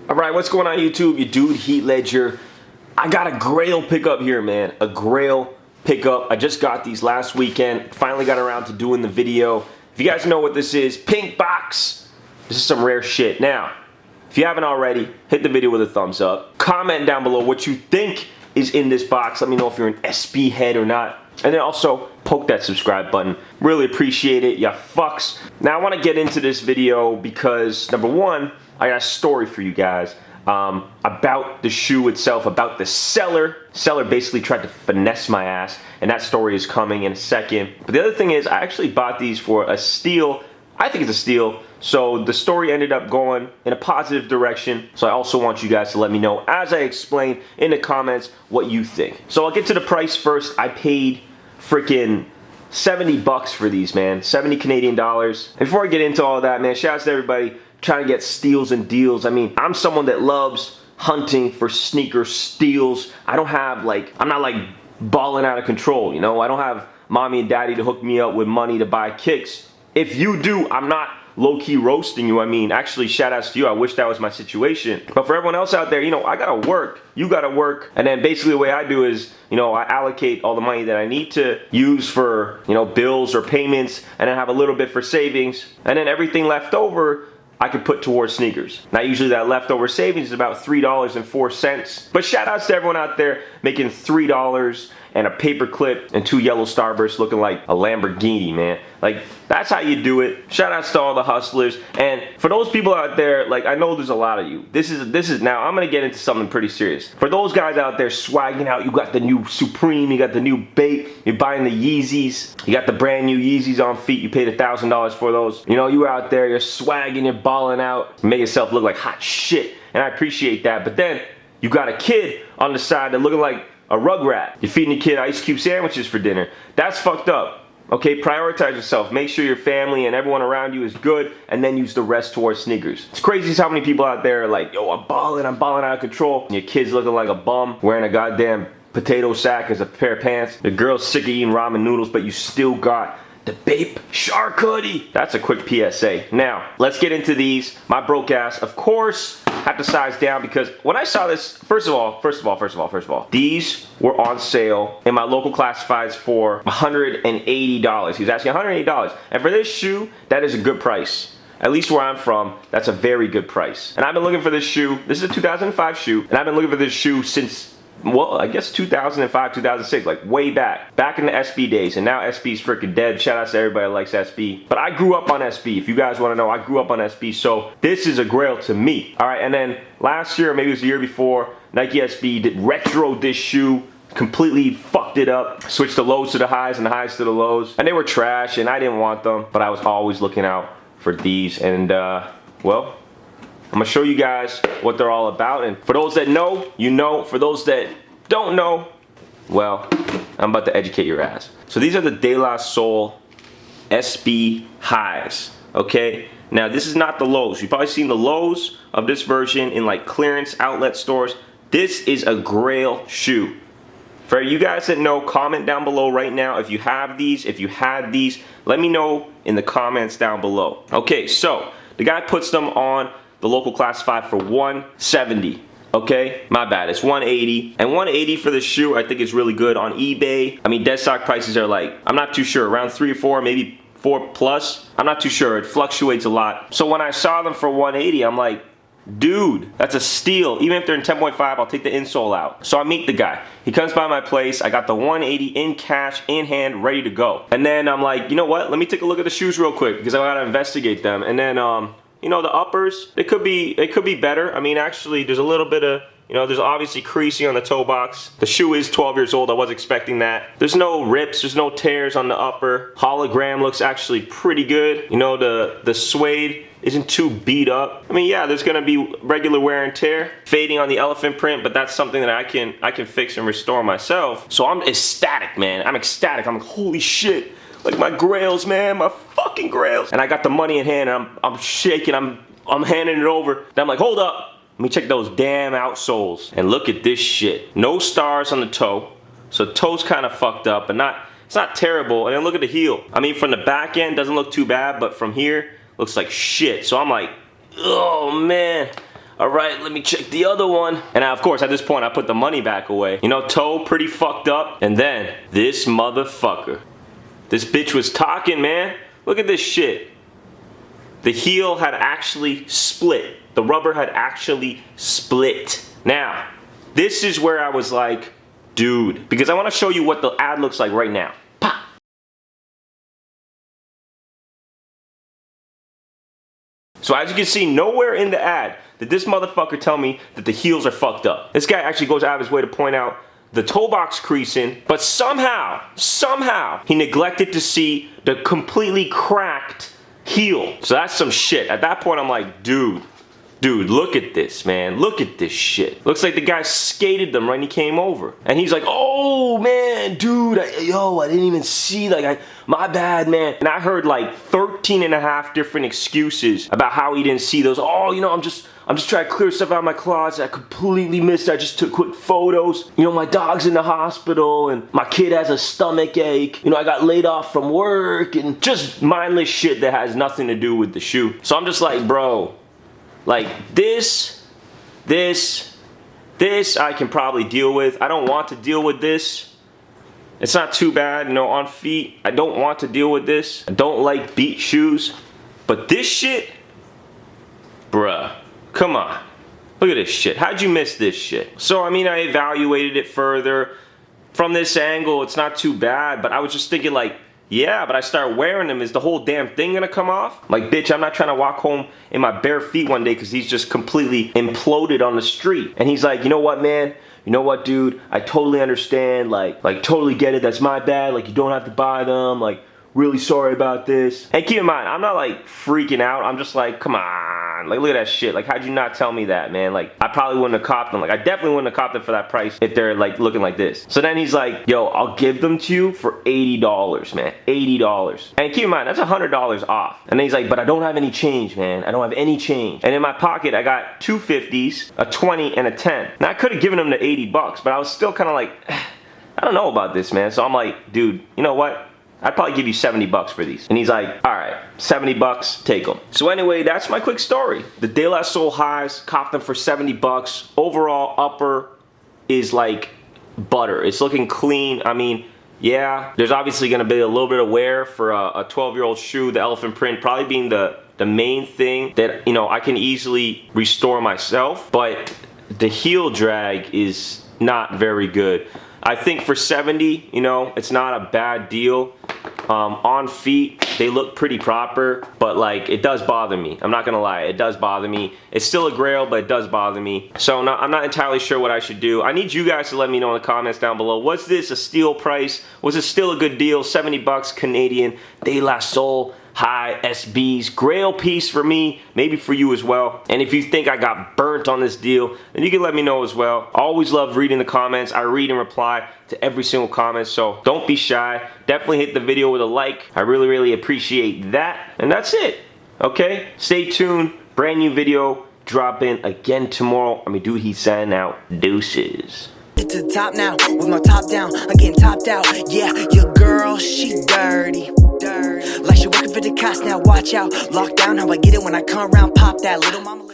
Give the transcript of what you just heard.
Alright, what's going on YouTube? Your dude Heat Ledger. I got a Grail pickup here, man. A Grail pickup. I just got these last weekend. Finally got around to doing the video. If you guys know what this is, pink box. This is some rare shit. Now, if you haven't already, hit the video with a thumbs up. Comment down below what you think is in this box. Let me know if you're an SB head or not. And then also, poke that subscribe button. Really appreciate it, ya fucks. Now, I want to get into this video because, number one, I got a story for you guys about the shoe itself, about the seller. Seller basically tried to finesse my ass, and that story is coming in a second. But the other thing is, I actually bought these for a steal. I think it's a steal. So the story ended up going in a positive direction. So I also want you guys to let me know, as I explain in the comments, what you think. So I'll get to the price first. I paid freaking 70 bucks for these, man. 70 Canadian dollars. And before I get into all that, man, shout out to everybody trying to get steals and deals. I mean, I'm someone that loves hunting for sneaker steals. I don't have I'm not like balling out of control, you know? I don't have mommy and daddy to hook me up with money to buy kicks. If you do, I'm not low-key roasting you. I mean, actually, shout outs to you. I wish that was my situation. But for everyone else out there, you know, I gotta work. You gotta work. And then basically the way I do is, you know, I allocate all the money that I need to use for, you know, bills or payments, and then have a little bit for savings. And then everything left over, I could put towards sneakers. Now, usually that leftover savings is about $3.04. But shout outs to everyone out there making $3 and a paper clip and 2 yellow Starbursts looking like a Lamborghini, man. Like, that's how you do it. Shout outs to all the hustlers. And for those people out there, like, I know there's a lot of you. This is now, I'm gonna get into something pretty serious. For those guys out there swagging out, you got the new Supreme, you got the new Bait, you're buying the Yeezys, you got the brand new Yeezys on feet, you paid $1,000 for those. You know, you out there, you're swagging, you're balling out, make yourself look like hot shit. And I appreciate that. But then, you got a kid on the side that looking like a rugrat. You're feeding your kid ice cube sandwiches for dinner. That's fucked up. Okay, prioritize yourself. Make sure your family and everyone around you is good, and then use the rest towards sneakers. It's crazy how many people out there are like, yo, I'm balling out of control. And your kid's looking like a bum, wearing a goddamn potato sack as a pair of pants. The girl's sick of eating ramen noodles, but you still got the Bape Shark hoodie. That's a quick PSA. Now, let's get into these. My broke ass, of course, had to size down because when I saw this, first of all, these were on sale in my local classifieds for $180. He was asking $180. And for this shoe, that is a good price. At least where I'm from, that's a very good price. And I've been looking for this shoe. This is a 2005 shoe, and I've been looking for this shoe since, well, I guess 2005, 2006, like way back in the SB days. And now SB's freaking dead. Shout out to everybody that likes SB. But I grew up on SB. If you guys want to know, I grew up on SB. So this is a Grail to me. All right, and then last year, maybe it was the year before, Nike SB did retro this shoe. Completely fucked it up. Switched the lows to the highs and the highs to the lows. And they were trash, and I didn't want them. But I was always looking out for these. And, well, I'm gonna show you guys what they're all about, and for those that know, you know. For those that don't know, well, I'm about to educate your ass. So these are the De La Soul SB highs, okay? Now this is not the lows. You've probably seen the lows of this version in like clearance outlet stores. This is a Grail shoe. For you guys that know, comment down below right now if you have these, if you had these. Let me know in the comments down below. Okay, so the guy puts them on the local classified for $170. Okay, my bad, it's $180. And $180 for this shoe, I think is really good on eBay. I mean, dead stock prices are like, I'm not too sure, around 3 or 4, maybe 4 plus. I'm not too sure, it fluctuates a lot. So when I saw them for $180, I'm like, dude, that's a steal. Even if they're in 10.5, I'll take the insole out. So I meet the guy. He comes by my place. I got the $180 in cash, in hand, ready to go. And then I'm like, you know what? Let me take a look at the shoes real quick because I gotta investigate them. And then, you know, the uppers, they could be better. I mean, actually, there's a little bit of, you know, there's obviously creasing on the toe box. The shoe is 12 years old. I was expecting that. There's no rips. There's no tears on the upper. Hologram looks actually pretty good. You know, the suede isn't too beat up. I mean, yeah, there's gonna be regular wear and tear, fading on the elephant print, but that's something that I can fix and restore myself. So I'm ecstatic, man. I'm ecstatic. I'm like, holy shit. Like my Grails, man, my fucking Grails. And I got the money in hand, and I'm shaking, I'm handing it over. Then I'm like, hold up. Let me check those damn outsoles. And look at this shit. No stars on the toe. So the toe's kind of fucked up, but it's not terrible. And then look at the heel. I mean, from the back end, doesn't look too bad, but from here, looks like shit. So I'm like, oh man. All right, let me check the other one. And of course, at this point, I put the money back away. You know, toe pretty fucked up. And then this motherfucker. This bitch was talking, man. Look at this shit. The heel had actually split. The rubber had actually split. Now, this is where I was like, dude, because I want to show you what the ad looks like right now. Pop. So as you can see, nowhere in the ad did this motherfucker tell me that the heels are fucked up. This guy actually goes out of his way to point out the toe box creasing, but somehow, he neglected to see the completely cracked heel. So that's some shit. At that point, I'm like, dude, look at this, man. Look at this shit. Looks like the guy skated them right when he came over. And he's like, oh, man, dude, I didn't even see, like, my bad, man. And I heard like 13 and a half different excuses about how he didn't see those. Oh, you know, I'm just trying to clear stuff out of my closet. I completely missed it. I just took quick photos. You know, my dog's in the hospital and my kid has a stomach ache. You know, I got laid off from work and just mindless shit that has nothing to do with the shoe. So I'm just like, bro, like this I can probably deal with. I don't want to deal with this. It's not too bad, you know, on feet. I don't want to deal with this. I don't like beat shoes. But this shit, bruh, come on. Look at this shit. How'd you miss this shit? So, I mean, I evaluated it further. From this angle, it's not too bad, but I was just thinking like, yeah, but I start wearing them. Is the whole damn thing gonna come off? Like, bitch, I'm not trying to walk home in my bare feet one day because he's just completely imploded on the street. And he's like, you know what, man? You know what, dude? I totally understand. Like totally get it. That's my bad. Like, you don't have to buy them. Like, really sorry about this. And keep in mind, I'm not like freaking out. I'm just like, come on. Like, look at that shit. Like, how'd you not tell me that, man? Like, I probably wouldn't have copped them. Like, I definitely wouldn't have copped them for that price if they're like looking like this. So then he's like, yo, I'll give them to you for $80, man. $80. And keep in mind, that's $100 off. And then he's like, but I don't have any change, man. I don't have any change. And in my pocket, I got two 50s, a 20, and a 10. Now, I could have given him the $80, but I was still kind of like, I don't know about this, man. So I'm like, dude, you know what? I'd probably give you $70 for these. And he's like, all right, $70, take them. So anyway, that's my quick story. The De La Soul highs, copped them for $70. Overall upper is like butter. It's looking clean. I mean, yeah, there's obviously gonna be a little bit of wear for a 12-year-old shoe, the elephant print probably being the main thing that, you know, I can easily restore myself, but the heel drag is not very good. I think for 70, you know, it's not a bad deal. On feet, they look pretty proper, but like, it does bother me. I'm not gonna lie, it does bother me. It's still a grail, but it does bother me. So I'm not entirely sure what I should do. I need you guys to let me know in the comments down below. Was this a steal price? Was it still a good deal? $70 Canadian, De La Soul high SBs, grail piece for me, maybe for you as well. And if you think I got burnt on this deal, then you can let me know as well. I always love reading the comments. I read and reply to every single comment, so don't be shy. Definitely hit the video with a like. I really, really appreciate that. And that's it, okay? Stay tuned, brand new video dropping again tomorrow. I mean, dude, he's signing out. Deuces. Get to the top now, with my top down, I'm getting topped out. Yeah, your girl, she dirty. Like she working for the cops now, watch out. Lockdown, how I get it when I come around, pop that little mama.